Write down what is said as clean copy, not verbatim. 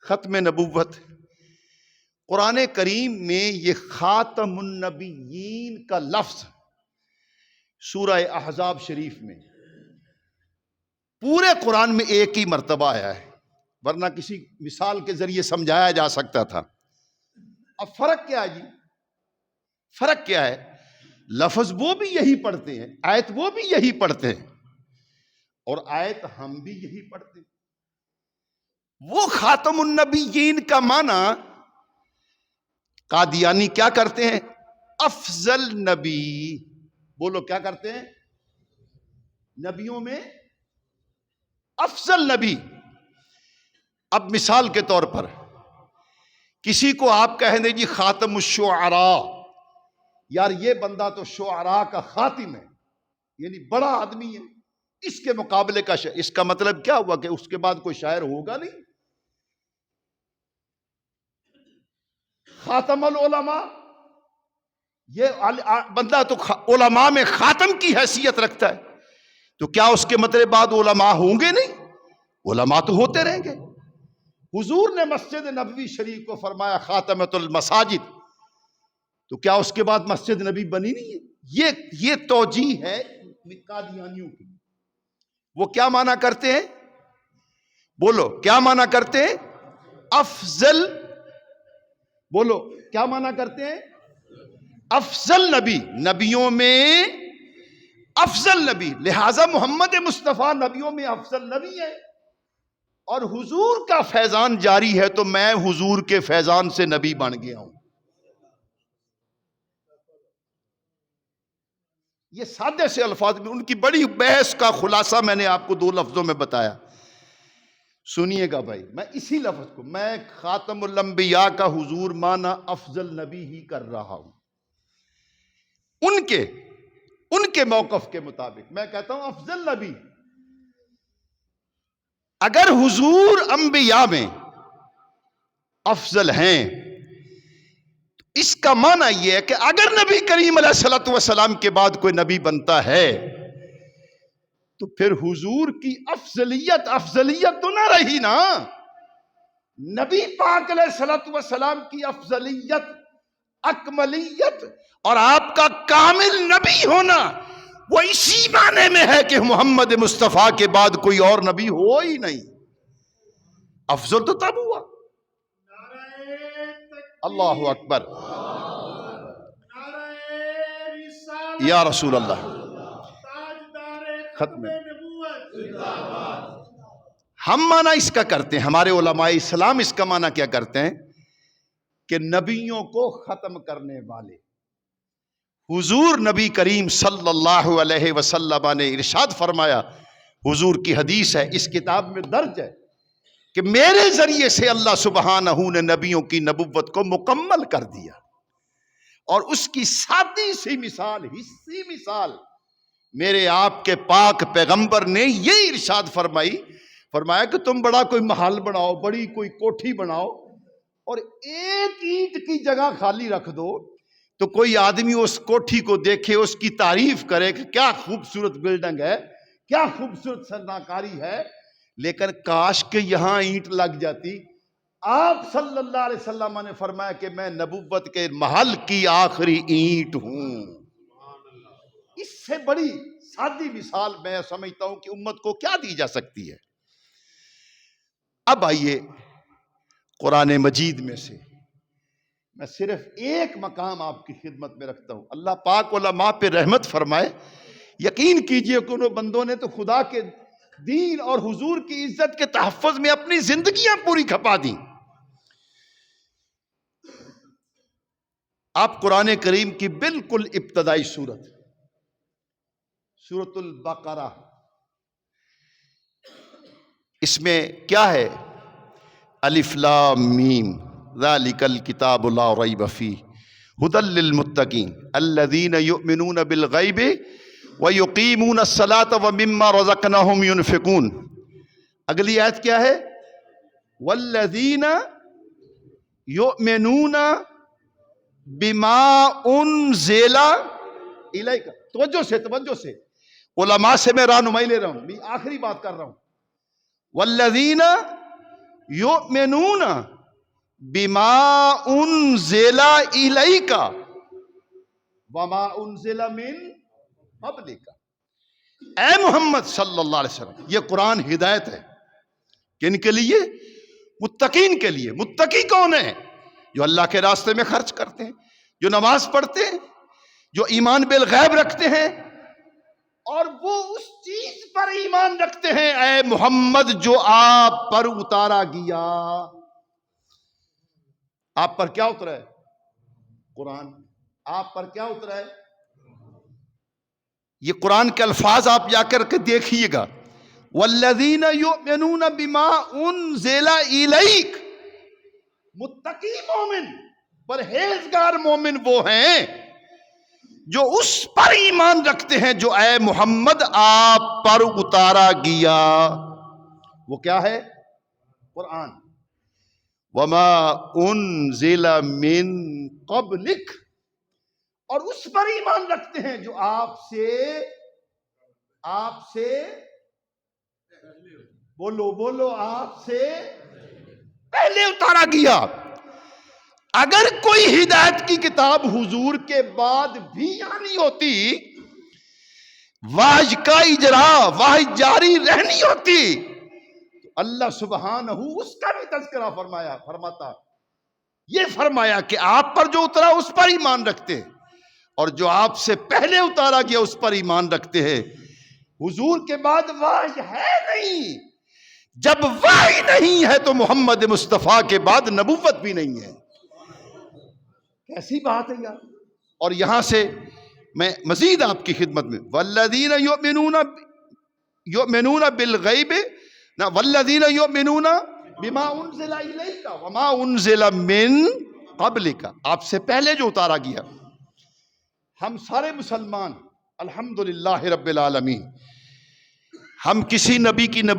ختم نبوت، قرآن کریم میں یہ خاتم النبیین کا لفظ سورہ احزاب شریف میں پورے قرآن میں ایک ہی مرتبہ آیا ہے، ورنہ کسی مثال کے ذریعے سمجھایا جا سکتا تھا۔ اب فرق کیا ہے جی؟ فرق کیا ہے؟ لفظ وہ بھی یہی پڑھتے ہیں، آیت وہ بھی یہی پڑھتے ہیں، اور آیت ہم بھی یہی پڑھتے ہیں۔ وہ خاتم النبیین کا معنی قادیانی کیا کرتے ہیں؟ افضل نبی۔ بولو کیا کرتے ہیں؟ نبیوں میں افضل نبی۔ اب مثال کے طور پر کسی کو آپ کہیں دیں جی خاتم الشعراء، یار یہ بندہ تو شعراء کا خاتم ہے، یعنی بڑا آدمی ہے، اس کے مقابلے کا شاعر، اس کا مطلب کیا ہوا کہ اس کے بعد کوئی شاعر ہوگا نہیں؟ خاتم العلماء، یہ بندہ تو علماء میں خاتم کی حیثیت رکھتا ہے، تو کیا اس کے مطلب بعد علماء ہوں گے نہیں؟ علماء تو ہوتے رہیں گے۔ حضور نے مسجد نبوی شریف کو فرمایا خاتمۃ المساجد، تو کیا اس کے بعد مسجد نبی بنی نہیں ہے؟ یہ توجیہ ہے قادیانیوں کی۔ وہ کیا معنی کرتے ہیں؟ بولو کیا معنی کرتے ہیں؟ افضل۔ بولو کیا معنی کرتے ہیں؟ افضل نبی، نبیوں میں افضل نبی، لہذا محمد مصطفیٰ نبیوں میں افضل نبی ہے، اور حضور کا فیضان جاری ہے تو میں حضور کے فیضان سے نبی بن گیا ہوں۔ یہ سادے سے الفاظ میں ان کی بڑی بحث کا خلاصہ میں نے آپ کو 2 لفظوں میں بتایا۔ سنیے گا بھائی، میں اسی لفظ کو، میں خاتم الانبیاء کا حضور مانا افضل نبی ہی کر رہا ہوں، ان کے موقف کے مطابق میں کہتا ہوں افضل نبی۔ اگر حضور انبیاء میں افضل ہیں، اس کا معنی یہ ہے کہ اگر نبی کریم علیہ الصلوۃ والسلام کے بعد کوئی نبی بنتا ہے تو پھر حضور کی افضلیت تو نہ رہی نا۔ نبی پاک علیہ الصلوۃ والسلام کی افضلیت، اکملیت اور آپ کا کامل نبی ہونا وہ اسی معنی میں ہے کہ محمد مصطفیٰ کے بعد کوئی اور نبی ہو ہی نہیں۔ افضل تو تب ہوا۔ اللہ اکبر، یا رسول اللہ۔ ختم۔ ہم معنی اس کا کرتے ہیں، ہمارے علماء اسلام اس کا معنی کیا کرتے ہیں کہ نبیوں کو ختم کرنے والے۔ حضور نبی کریم صلی اللہ علیہ وسلم نے ارشاد فرمایا، حضور کی حدیث ہے، اس کتاب میں درج ہے کہ میرے ذریعے سے اللہ سبحانہ نے نبیوں کی نبوت کو مکمل کر دیا، اور اس کی سادی سی مثال، حصی مثال میرے آپ کے پاک پیغمبر نے یہ ارشاد فرمایا کہ تم بڑا کوئی محل بناؤ، بڑی کوئی کوٹھی بناؤ، اور ایک اینٹ کی جگہ خالی رکھ دو تو کوئی آدمی اس کوٹھی کو دیکھے، اس کی تعریف کرے کہ کیا خوبصورت بلڈنگ ہے، کیا خوبصورت سرناکاری ہے، لیکن کاش کہ یہاں اینٹ لگ جاتی۔ آپ صلی اللہ علیہ وسلم نے فرمایا کہ میں نبوت کے محل کی آخری اینٹ ہوں۔ اس سے بڑی سادی مثال میں سمجھتا ہوں کہ امت کو کیا دی جا سکتی ہے۔ اب آئیے قرآن مجید میں سے میں صرف ایک مقام آپ کی خدمت میں رکھتا ہوں۔ اللہ پاک علماء پہ رحمت فرمائے۔ یقین کیجئے کہ انہوں بندوں نے تو خدا کے دین اور حضور کی عزت کے تحفظ میں اپنی زندگیاں پوری کھپا دیں۔ آپ قرآن کریم کی بالکل ابتدائی سورت، سورۃ البقرہ، اس میں کیا ہے؟ الف لام میم ذالک الکتاب لا ریب فیہ ھدی للمتقین الذین یؤمنون بالغیب ویقیمون الصلاۃ ومما رزقناہم ینفقون۔ اگلی آیت کیا ہے؟ والذین یؤمنون بما انزل الیک۔ توجہ سے علماء سے میں رہنمائی لے رہا ہوں، میں آخری بات کر رہا ہوں۔ والذین یؤمنون بما انزل الیک وما انزل من قبلک۔ اے محمد صلی اللہ علیہ وسلم، یہ قرآن ہدایت ہے کن کے لیے؟ متقین کے لیے۔ متقی کون ہے؟ جو اللہ کے راستے میں خرچ کرتے ہیں، جو نماز پڑھتے ہیں، جو ایمان بالغیب رکھتے ہیں، اور وہ اس چیز پر ایمان رکھتے ہیں اے محمد جو آپ پر اتارا گیا۔ آپ پر کیا اترا ہے؟ قرآن۔ آپ پر کیا اترا ہے؟ یہ قرآن کے الفاظ آپ جا کر کے دیکھیے گا، والذین یؤمنون بما انزل الیک۔ متقی مومن، پرہیزگار مومن وہ ہیں جو اس پر ایمان رکھتے ہیں جو اے محمد آپ پر اتارا گیا۔ وہ کیا ہے؟ قرآن۔ وما انزل من قبلک، اور اس پر ایمان رکھتے ہیں جو آپ سے بولو آپ سے پہلے اتارا گیا۔ اگر کوئی ہدایت کی کتاب حضور کے بعد بھی آنی ہوتی، واج کا اجرا واج جاری رہنی ہوتی، تو اللہ سبحانہ اس کا بھی تذکرہ فرماتا، یہ فرمایا کہ آپ پر جو اترا اس پر ایمان رکھتے ہیں، اور جو آپ سے پہلے اتارا گیا اس پر ایمان رکھتے ہیں۔ حضور کے بعد واج ہے نہیں، جب وحی نہیں ہے تو محمد مصطفیٰ کے بعد نبوت بھی نہیں ہے۔ کیسی بات ہے یار۔ اور یہاں سے میں مزید آپ کی خدمت میں، والذین یؤمنون بالغیب، والذین یؤمنون بما انزل الیک وما انزل من قبلک، آپ سے پہلے جو اتارا گیا۔ ہم سارے مسلمان الحمدللہ رب العالمین، ہم کسی نبی کی